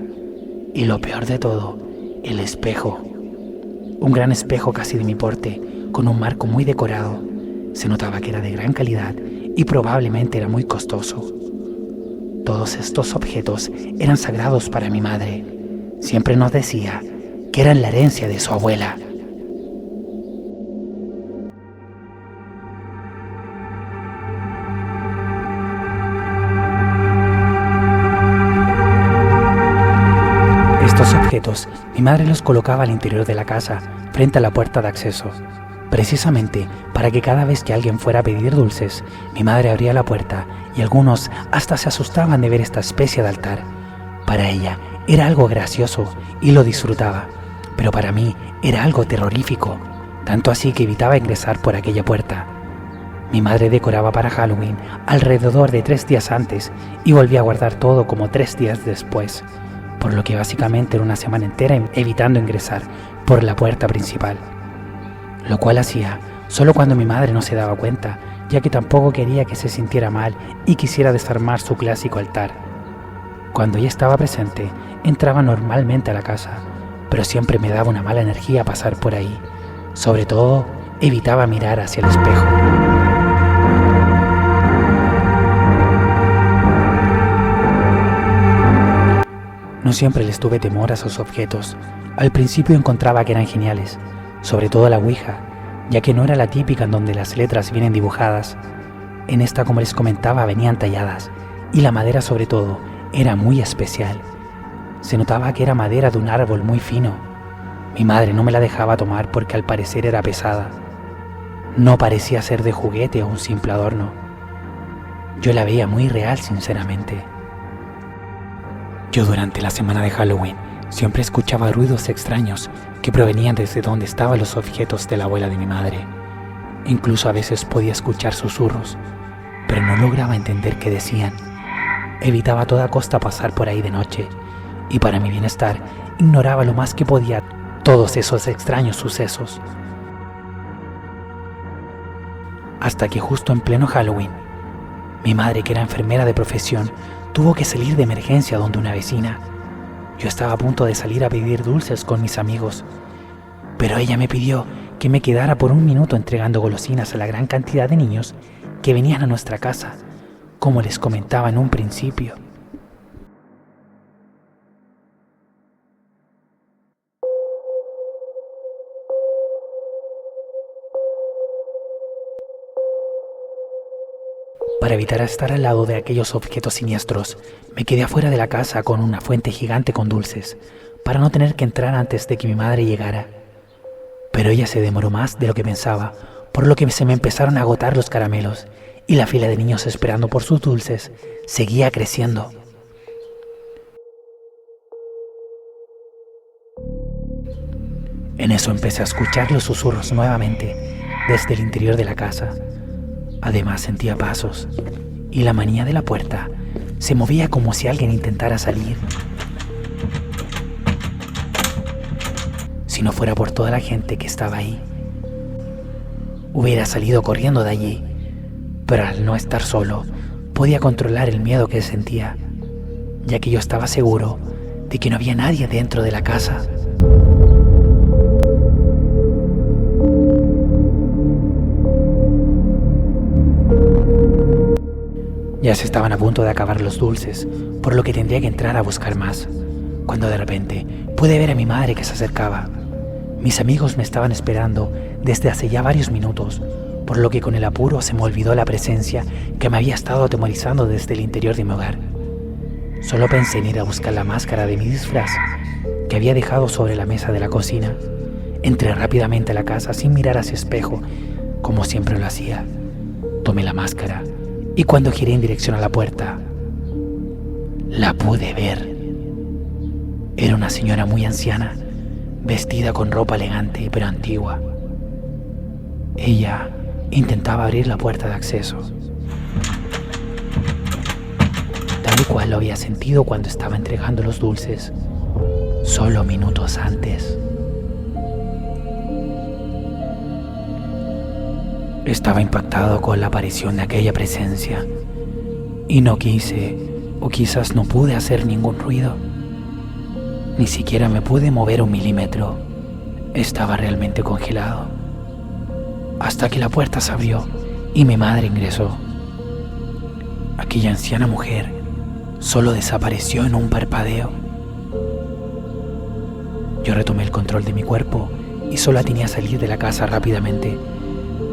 Y lo peor de todo, el espejo. Un gran espejo casi de mi porte, con un marco muy decorado. Se notaba que era de gran calidad y probablemente era muy costoso. Todos estos objetos eran sagrados para mi madre. Siempre nos decía que eran la herencia de su abuela. Estos objetos, mi madre los colocaba al interior de la casa, frente a la puerta de acceso, precisamente para que cada vez que alguien fuera a pedir dulces, mi madre abría la puerta y algunos hasta se asustaban de ver esta especie de altar. Para ella era algo gracioso y lo disfrutaba, pero para mí era algo terrorífico, tanto así que evitaba ingresar por aquella puerta. Mi madre decoraba para Halloween alrededor de 3 días antes y volvía a guardar todo como 3 días después, por lo que básicamente era una semana entera evitando ingresar por la puerta principal, lo cual hacía solo cuando mi madre no se daba cuenta, ya que tampoco quería que se sintiera mal y quisiera desarmar su clásico altar. Cuando ella estaba presente, entraba normalmente a la casa, pero siempre me daba una mala energía pasar por ahí. Sobre todo, evitaba mirar hacia el espejo. No siempre les tuve temor a esos objetos. Al principio encontraba que eran geniales, sobre todo la ouija, ya que no era la típica en donde las letras vienen dibujadas. En esta, como les comentaba, venían talladas, y la madera sobre todo era muy especial. Se notaba que era madera de un árbol muy fino. Mi madre no me la dejaba tomar porque al parecer era pesada. No parecía ser de juguete o un simple adorno. Yo la veía muy real, sinceramente. Yo durante la semana de Halloween siempre escuchaba ruidos extraños que provenían desde donde estaban los objetos de la abuela de mi madre. Incluso a veces podía escuchar susurros, pero no lograba entender qué decían. Evitaba a toda costa pasar por ahí de noche, y para mi bienestar ignoraba lo más que podía todos esos extraños sucesos. Hasta que justo en pleno Halloween, mi madre, que era enfermera de profesión, tuvo que salir de emergencia donde una vecina. Yo estaba a punto de salir a pedir dulces con mis amigos, pero ella me pidió que me quedara por un minuto entregando golosinas a la gran cantidad de niños que venían a nuestra casa, como les comentaba en un principio. Para evitar estar al lado de aquellos objetos siniestros, me quedé afuera de la casa con una fuente gigante con dulces, para no tener que entrar antes de que mi madre llegara. Pero ella se demoró más de lo que pensaba, por lo que se me empezaron a agotar los caramelos, y la fila de niños esperando por sus dulces seguía creciendo. En eso empecé a escuchar los susurros nuevamente desde el interior de la casa. Además sentía pasos, y la manilla de la puerta se movía como si alguien intentara salir. Si no fuera por toda la gente que estaba ahí, hubiera salido corriendo de allí, pero al no estar solo, podía controlar el miedo que sentía, ya que yo estaba seguro de que no había nadie dentro de la casa. Ya se estaban a punto de acabar los dulces, por lo que tendría que entrar a buscar más, cuando de repente pude ver a mi madre que se acercaba. Mis amigos me estaban esperando desde hace ya varios minutos, por lo que con el apuro se me olvidó la presencia que me había estado atemorizando desde el interior de mi hogar. Solo pensé en ir a buscar la máscara de mi disfraz, que había dejado sobre la mesa de la cocina. Entré rápidamente a la casa sin mirar hacia espejo, como siempre lo hacía. Tomé la máscara y cuando giré en dirección a la puerta, la pude ver. Era una señora muy anciana, vestida con ropa elegante pero antigua. Ella intentaba abrir la puerta de acceso, tal y cual lo había sentido cuando estaba entregando los dulces, solo minutos antes. Estaba impactado con la aparición de aquella presencia y no quise, o quizás no pude hacer ningún ruido. Ni siquiera me pude mover 1 milímetro. Estaba realmente congelado. Hasta que la puerta se abrió y mi madre ingresó. Aquella anciana mujer solo desapareció en un parpadeo. Yo retomé el control de mi cuerpo y solo atiné a salir de la casa rápidamente.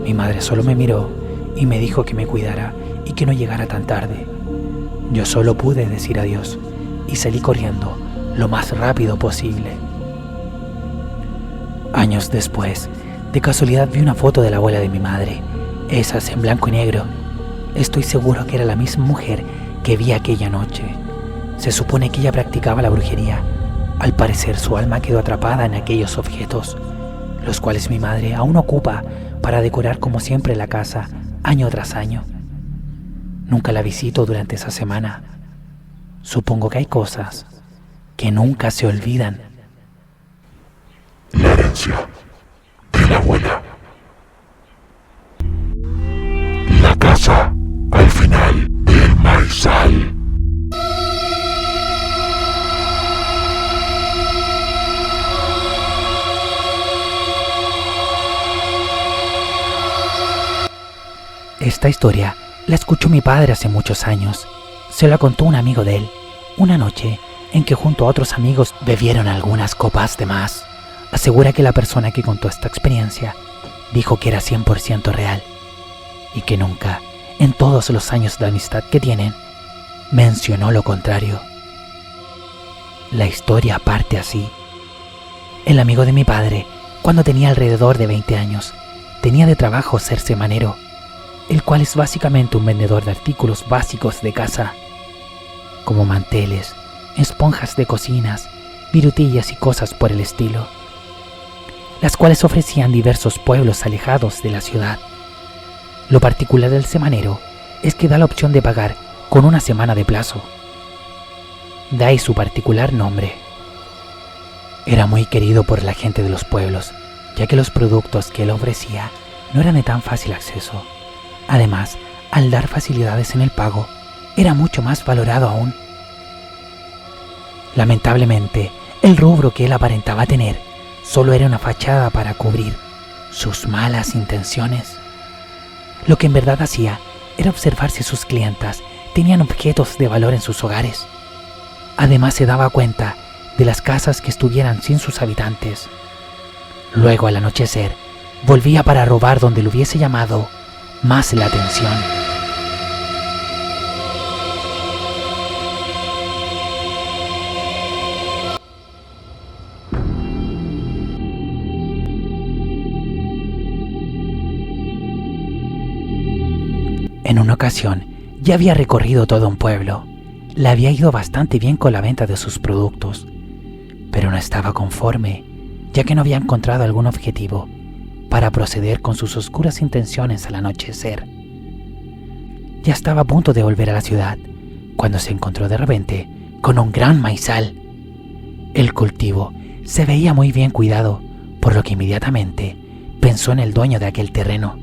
Mi madre solo me miró y me dijo que me cuidara y que no llegara tan tarde. Yo solo pude decir adiós y salí corriendo lo más rápido posible. Años después, de casualidad vi una foto de la abuela de mi madre, esas en blanco y negro. Estoy seguro que era la misma mujer que vi aquella noche. Se supone que ella practicaba la brujería. Al parecer su alma quedó atrapada en aquellos objetos, los cuales mi madre aún ocupa para decorar como siempre la casa año tras año. Nunca la visito durante esa semana. Supongo que hay cosas que nunca se olvidan. La herencia de la abuela. La casa al final del maizal. Esta historia la escuchó mi padre hace muchos años. Se la contó un amigo de él, una noche en que junto a otros amigos bebieron algunas copas de más. Asegura que la persona que contó esta experiencia dijo que era 100% real y que nunca, en todos los años de amistad que tienen, mencionó lo contrario. La historia parte así. El amigo de mi padre, cuando tenía alrededor de 20 años, tenía de trabajo ser semanero, el cual es básicamente un vendedor de artículos básicos de casa, como manteles, esponjas de cocinas, virutillas y cosas por el estilo, las cuales ofrecían diversos pueblos alejados de la ciudad. Lo particular del semanero es que da la opción de pagar con una semana de plazo. De ahí su particular nombre. Era muy querido por la gente de los pueblos, ya que los productos que él ofrecía no eran de tan fácil acceso. Además, al dar facilidades en el pago, era mucho más valorado aún. Lamentablemente, el rubro que él aparentaba tener solo era una fachada para cubrir sus malas intenciones. Lo que en verdad hacía era observar si sus clientas tenían objetos de valor en sus hogares. Además, se daba cuenta de las casas que estuvieran sin sus habitantes. Luego, al anochecer, volvía para robar donde le hubiese llamado más la atención. En una ocasión, ya había recorrido todo un pueblo. Le había ido bastante bien con la venta de sus productos, pero no estaba conforme, ya que no había encontrado algún objetivo para proceder con sus oscuras intenciones al anochecer. Ya estaba a punto de volver a la ciudad, cuando se encontró de repente con un gran maizal. El cultivo se veía muy bien cuidado, por lo que inmediatamente pensó en el dueño de aquel terreno.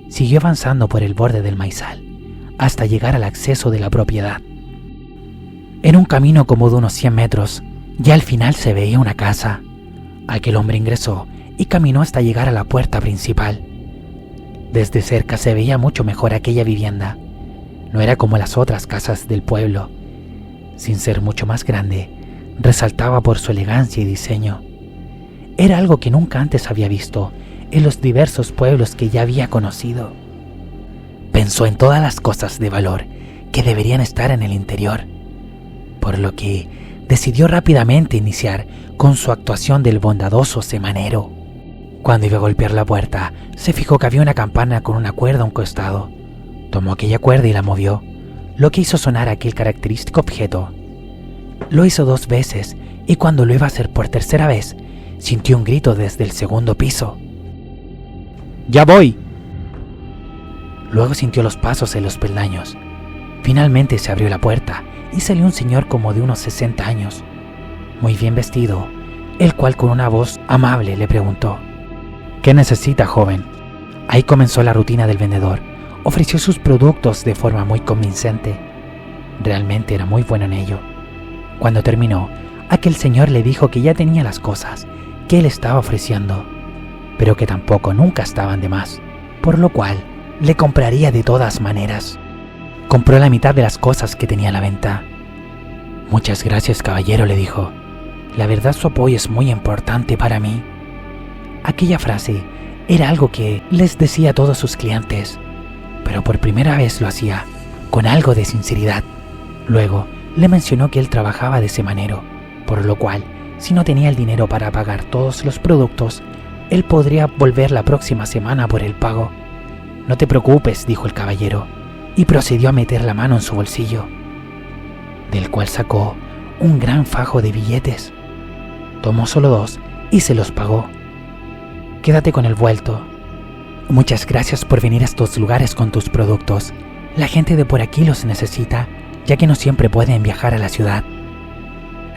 Siguió avanzando por el borde del maizal, hasta llegar al acceso de la propiedad. En un camino como de unos 100 metros, ya al final se veía una casa. Aquel hombre ingresó y caminó hasta llegar a la puerta principal. Desde cerca se veía mucho mejor aquella vivienda. No era como las otras casas del pueblo. Sin ser mucho más grande, resaltaba por su elegancia y diseño. Era algo que nunca antes había visto en los diversos pueblos que ya había conocido. Pensó en todas las cosas de valor que deberían estar en el interior, por lo que decidió rápidamente iniciar con su actuación del bondadoso semanero. Cuando iba a golpear la puerta, se fijó que había una campana con una cuerda a un costado. Tomó aquella cuerda y la movió, lo que hizo sonar aquel característico objeto. Lo hizo 2 veces y cuando lo iba a hacer por tercera vez, sintió un grito desde el segundo piso. ¡Ya voy! Luego sintió los pasos en los peldaños. Finalmente se abrió la puerta y salió un señor como de unos 60 años, muy bien vestido, el cual con una voz amable le preguntó: ¿qué necesita, joven? Ahí comenzó la rutina del vendedor. Ofreció sus productos de forma muy convincente. Realmente era muy bueno en ello. Cuando terminó, aquel señor le dijo que ya tenía las cosas que él estaba ofreciendo, pero que tampoco nunca estaban de más, por lo cual le compraría de todas maneras. Compró la mitad de las cosas que tenía a la venta. Muchas gracias, caballero, le dijo. La verdad, su apoyo es muy importante para mí. Aquella frase era algo que les decía a todos sus clientes, pero por primera vez lo hacía con algo de sinceridad. Luego le mencionó que él trabajaba de semanero, por lo cual, si no tenía el dinero para pagar todos los productos, él podría volver la próxima semana por el pago. No te preocupes, dijo el caballero, y procedió a meter la mano en su bolsillo, del cual sacó un gran fajo de billetes. Tomó solo 2 y se los pagó, quédate con el vuelto. Muchas gracias por venir a estos lugares con tus productos. La gente de por aquí los necesita, ya que no siempre pueden viajar a la ciudad.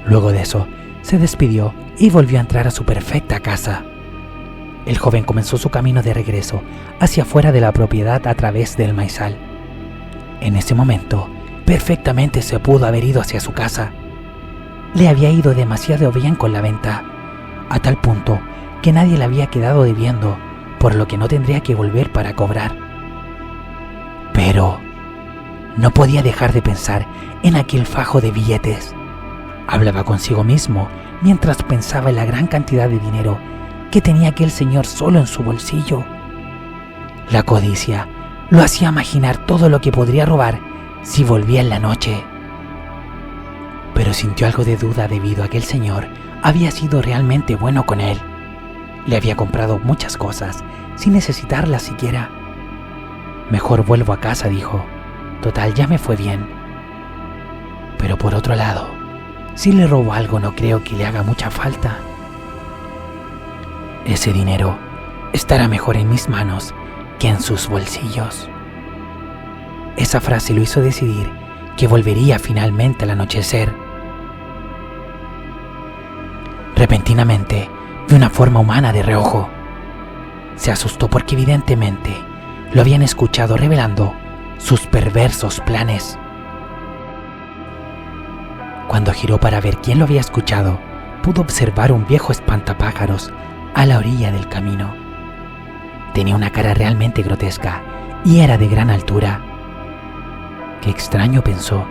Luego de eso, se despidió y volvió a entrar a su perfecta casa. El joven comenzó su camino de regreso hacia afuera de la propiedad a través del maizal. En ese momento, perfectamente se pudo haber ido hacia su casa. Le había ido demasiado bien con la venta, a tal punto que nadie le había quedado debiendo, por lo que no tendría que volver para cobrar. Pero no podía dejar de pensar en aquel fajo de billetes. Hablaba consigo mismo mientras pensaba en la gran cantidad de dinero que tenía aquel señor solo en su bolsillo. La codicia lo hacía imaginar todo lo que podría robar si volvía en la noche. Pero sintió algo de duda debido a que el señor había sido realmente bueno con él. Le había comprado muchas cosas sin necesitarlas siquiera. Mejor vuelvo a casa, dijo. Total, ya me fue bien. Pero por otro lado, si le robo algo no creo que le haga mucha falta. Ese dinero estará mejor en mis manos que en sus bolsillos. Esa frase lo hizo decidir que volvería finalmente al anochecer. Repentinamente vio una forma humana de reojo. Se asustó porque evidentemente lo habían escuchado revelando sus perversos planes. Cuando giró para ver quién lo había escuchado, pudo observar un viejo espantapájaros a la orilla del camino. Tenía una cara realmente grotesca y era de gran altura. Qué extraño, pensó.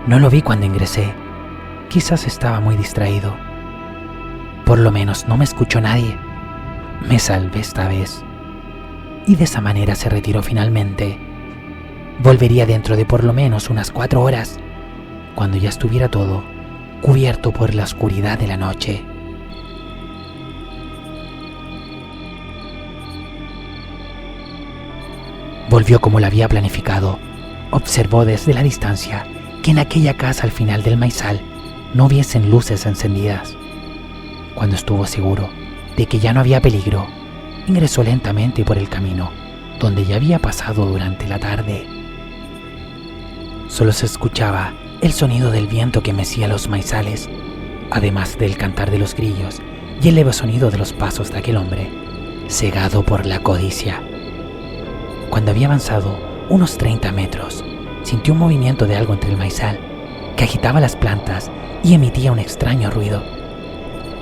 No lo vi cuando ingresé. Quizás estaba muy distraído. Por lo menos no me escuchó nadie. Me salvé esta vez. Y de esa manera se retiró finalmente. Volvería dentro de por lo menos unas 4 horas, cuando ya estuviera todo cubierto por la oscuridad de la noche. Volvió como lo había planificado. Observó desde la distancia que en aquella casa al final del maizal no hubiesen luces encendidas. Cuando estuvo seguro de que ya no había peligro, ingresó lentamente por el camino donde ya había pasado durante la tarde. Solo se escuchaba el sonido del viento que mecía los maizales, además del cantar de los grillos y el leve sonido de los pasos de aquel hombre, cegado por la codicia. Cuando había avanzado unos 30 metros, sintió un movimiento de algo entre el maizal, que agitaba las plantas y emitía un extraño ruido.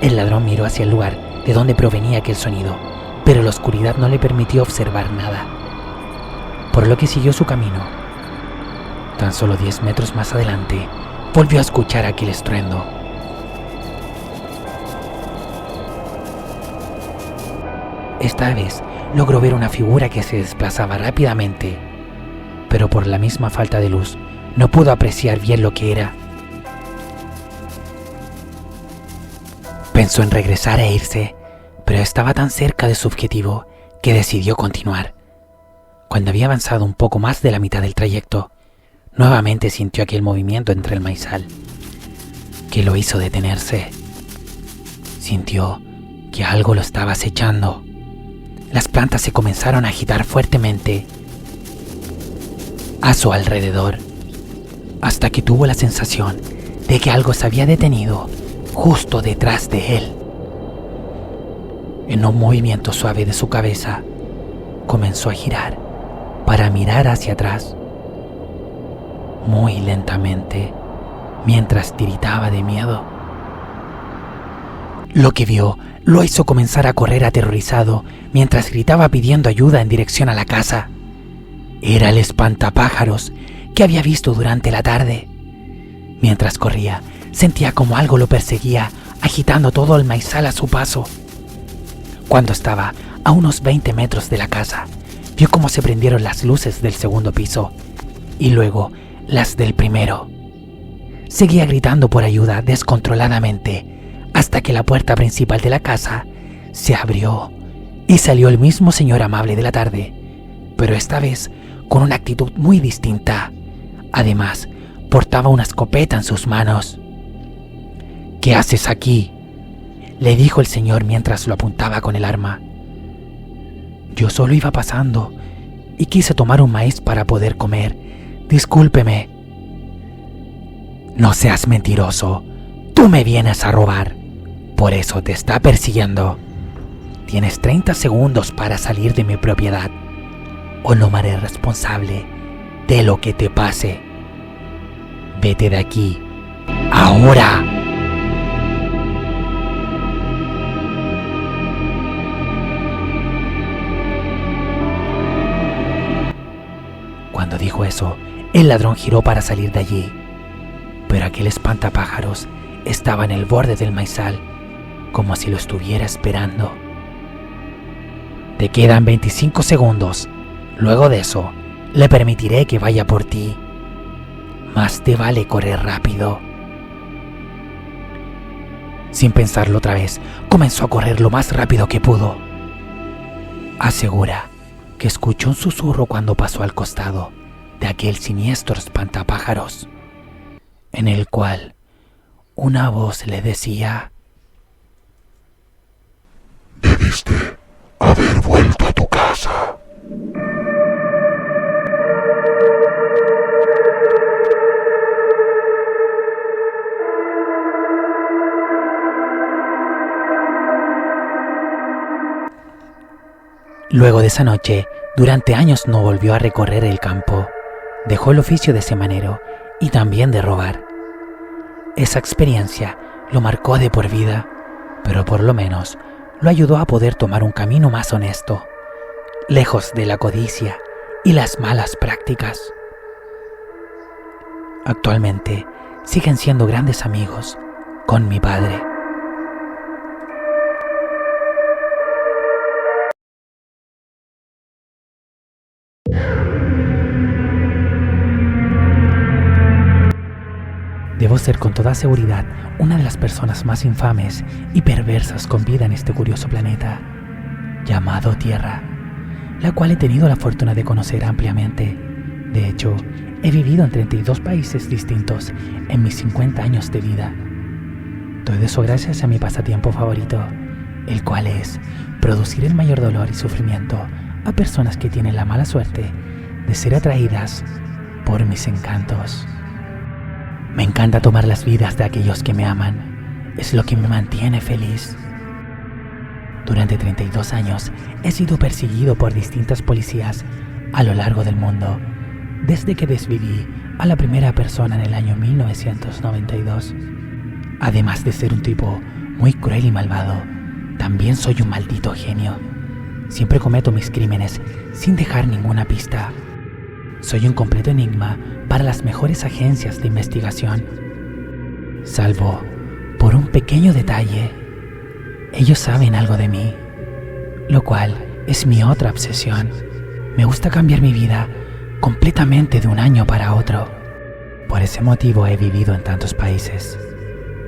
El ladrón miró hacia el lugar de donde provenía aquel sonido, pero la oscuridad no le permitió observar nada, por lo que siguió su camino. Tan solo 10 metros más adelante, volvió a escuchar aquel estruendo. Esta vez logró ver una figura que se desplazaba rápidamente, pero por la misma falta de luz no pudo apreciar bien lo que era. Pensó en regresar e irse, pero estaba tan cerca de su objetivo que decidió continuar. Cuando había avanzado un poco más de la mitad del trayecto, nuevamente sintió aquel movimiento entre el maizal, que lo hizo detenerse. Sintió que algo lo estaba acechando. Las plantas se comenzaron a agitar fuertemente a su alrededor, hasta que tuvo la sensación de que algo se había detenido justo detrás de él. En un movimiento suave de su cabeza, comenzó a girar para mirar hacia atrás, muy lentamente, mientras tiritaba de miedo. Lo que vio lo hizo comenzar a correr aterrorizado mientras gritaba pidiendo ayuda en dirección a la casa. Era el espantapájaros que había visto durante la tarde. Mientras corría, sentía como algo lo perseguía, agitando todo el maizal a su paso. Cuando estaba a unos 20 metros de la casa, vio cómo se prendieron las luces del segundo piso y luego las del primero. Seguía gritando por ayuda descontroladamente hasta que la puerta principal de la casa se abrió y salió el mismo señor amable de la tarde, pero esta vez con una actitud muy distinta. Además, portaba una escopeta en sus manos. «¿Qué haces aquí?», le dijo el señor mientras lo apuntaba con el arma. Yo solo iba pasando y quise tomar un maíz para poder comer. Discúlpeme. No seas mentiroso. Tú me vienes a robar. Por eso te está persiguiendo. Tienes 30 segundos para salir de mi propiedad o no me haré responsable de lo que te pase. Vete de aquí. ¡Ahora! Cuando dijo eso, el ladrón giró para salir de allí. Pero aquel espantapájaros estaba en el borde del maizal, como si lo estuviera esperando. Te quedan 25 segundos. Luego de eso, le permitiré que vaya por ti. Más te vale correr rápido. Sin pensarlo otra vez, comenzó a correr lo más rápido que pudo. Asegura que escuchó un susurro cuando pasó al costado de aquel siniestro espantapájaros, en el cual una voz le decía: Debiste haber vuelto a tu casa. Luego de esa noche, durante años no volvió a recorrer el campo. Dejó el oficio de semanero y también de robar. Esa experiencia lo marcó de por vida, pero por lo menos lo ayudó a poder tomar un camino más honesto, lejos de la codicia y las malas prácticas. Actualmente siguen siendo grandes amigos con mi padre. Debo ser con toda seguridad una de las personas más infames y perversas con vida en este curioso planeta, llamado Tierra, la cual he tenido la fortuna de conocer ampliamente. De hecho, he vivido en 32 países distintos en mis 50 años de vida. Todo eso gracias a mi pasatiempo favorito, el cual es producir el mayor dolor y sufrimiento a personas que tienen la mala suerte de ser atraídas por mis encantos. Me encanta tomar las vidas de aquellos que me aman. Es lo que me mantiene feliz. Durante 32 años he sido perseguido por distintas policías a lo largo del mundo, desde que desviví a la primera persona en el año 1992. Además de ser un tipo muy cruel y malvado, también soy un maldito genio. Siempre cometo mis crímenes sin dejar ninguna pista. Soy un completo enigma para las mejores agencias de investigación. Salvo por un pequeño detalle. Ellos saben algo de mí, lo cual es mi otra obsesión. Me gusta cambiar mi vida completamente de un año para otro. Por ese motivo he vivido en tantos países.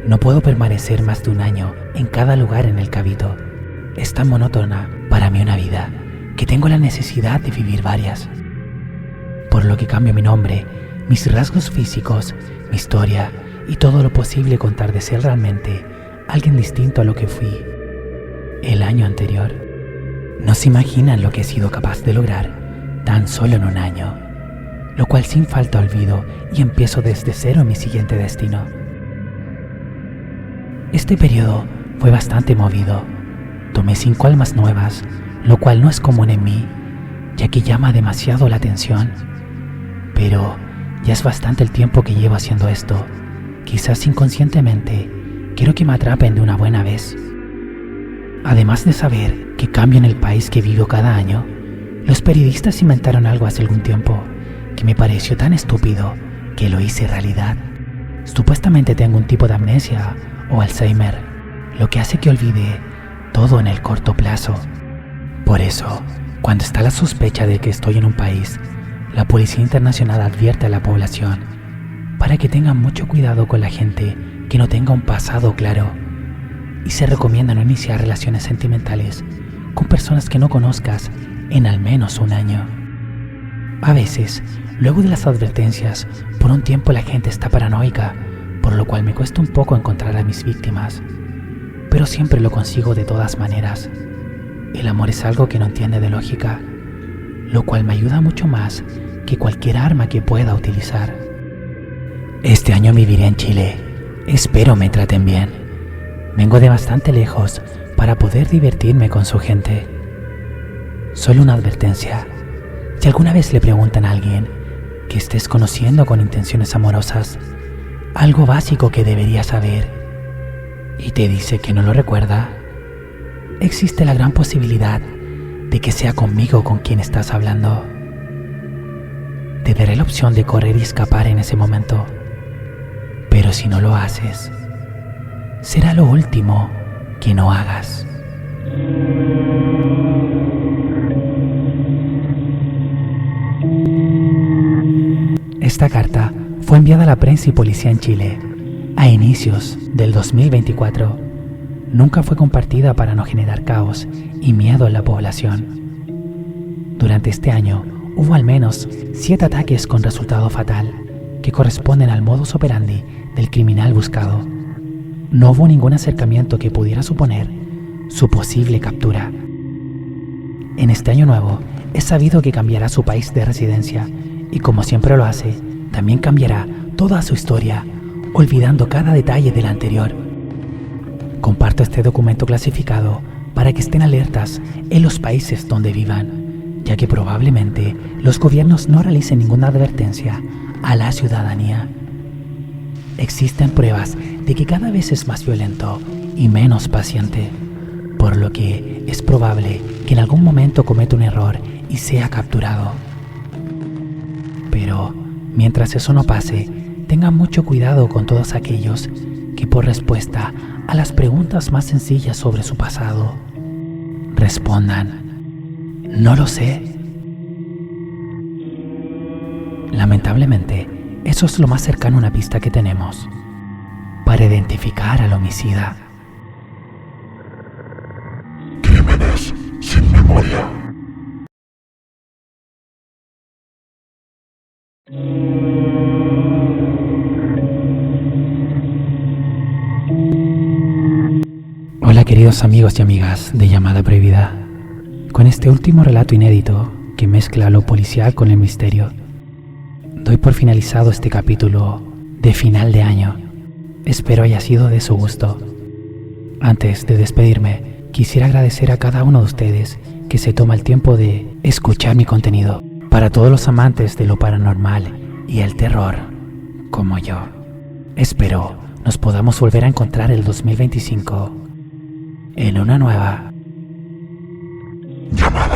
No puedo permanecer más de un año en cada lugar en el que habito. Es tan monótona para mí una vida que tengo la necesidad de vivir varias. Por lo que cambio mi nombre, mis rasgos físicos, mi historia y todo lo posible con tal de ser realmente alguien distinto a lo que fui el año anterior. No se imaginan lo que he sido capaz de lograr tan solo en un año, lo cual sin falta olvido y empiezo desde cero en mi siguiente destino. Este periodo fue bastante movido. Tomé 5 almas nuevas, lo cual no es común en mí, ya que llama demasiado la atención. Pero ya es bastante el tiempo que llevo haciendo esto. Quizás inconscientemente quiero que me atrapen de una buena vez. Además de saber que cambio en el país que vivo cada año, los periodistas inventaron algo hace algún tiempo que me pareció tan estúpido que lo hice realidad. Supuestamente tengo un tipo de amnesia o Alzheimer, lo que hace que olvide todo en el corto plazo. Por eso, cuando está la sospecha de que estoy en un país, la Policía Internacional advierte a la población para que tengan mucho cuidado con la gente que no tenga un pasado claro, y se recomienda no iniciar relaciones sentimentales con personas que no conozcas en al menos un año. A veces, luego de las advertencias, por un tiempo la gente está paranoica, por lo cual me cuesta un poco encontrar a mis víctimas, pero siempre lo consigo de todas maneras. El amor es algo que no entiende de lógica, lo cual me ayuda mucho más que cualquier arma que pueda utilizar. Este año viviré en Chile. Espero me traten bien. Vengo de bastante lejos para poder divertirme con su gente. Solo una advertencia. Si alguna vez le preguntan a alguien que estés conociendo con intenciones amorosas, algo básico que debería saber, y te dice que no lo recuerda, existe la gran posibilidad de que sea conmigo con quien estás hablando. Te daré la opción de correr y escapar en ese momento, pero si no lo haces, será lo último que no hagas. Esta carta fue enviada a la prensa y policía en Chile a inicios del 2024. Nunca fue compartida para no generar caos y miedo en la población. Durante este año hubo al menos 7 ataques con resultado fatal que corresponden al modus operandi del criminal buscado. No hubo ningún acercamiento que pudiera suponer su posible captura. En este año nuevo es sabido que cambiará su país de residencia y, como siempre lo hace, también cambiará toda su historia, olvidando cada detalle del anterior. Comparto este documento clasificado para que estén alertas en los países donde vivan, ya que probablemente los gobiernos no realicen ninguna advertencia a la ciudadanía. Existen pruebas de que cada vez es más violento y menos paciente, por lo que es probable que en algún momento cometa un error y sea capturado. Pero mientras eso no pase, tengan mucho cuidado con todos aquellos que, por respuesta a las preguntas más sencillas sobre su pasado, respondan: no lo sé. Lamentablemente, eso es lo más cercano a una pista que tenemos para identificar al homicida. Crímenes sin memoria. Hola queridos amigos y amigas de Llamada Prohibida. Con este último relato inédito que mezcla lo policial con el misterio, doy por finalizado este capítulo de final de año. Espero haya sido de su gusto. Antes de despedirme, quisiera agradecer a cada uno de ustedes que se toma el tiempo de escuchar mi contenido. Para todos los amantes de lo paranormal y el terror, como yo, espero nos podamos volver a encontrar el 2025 en una nueva Llamada.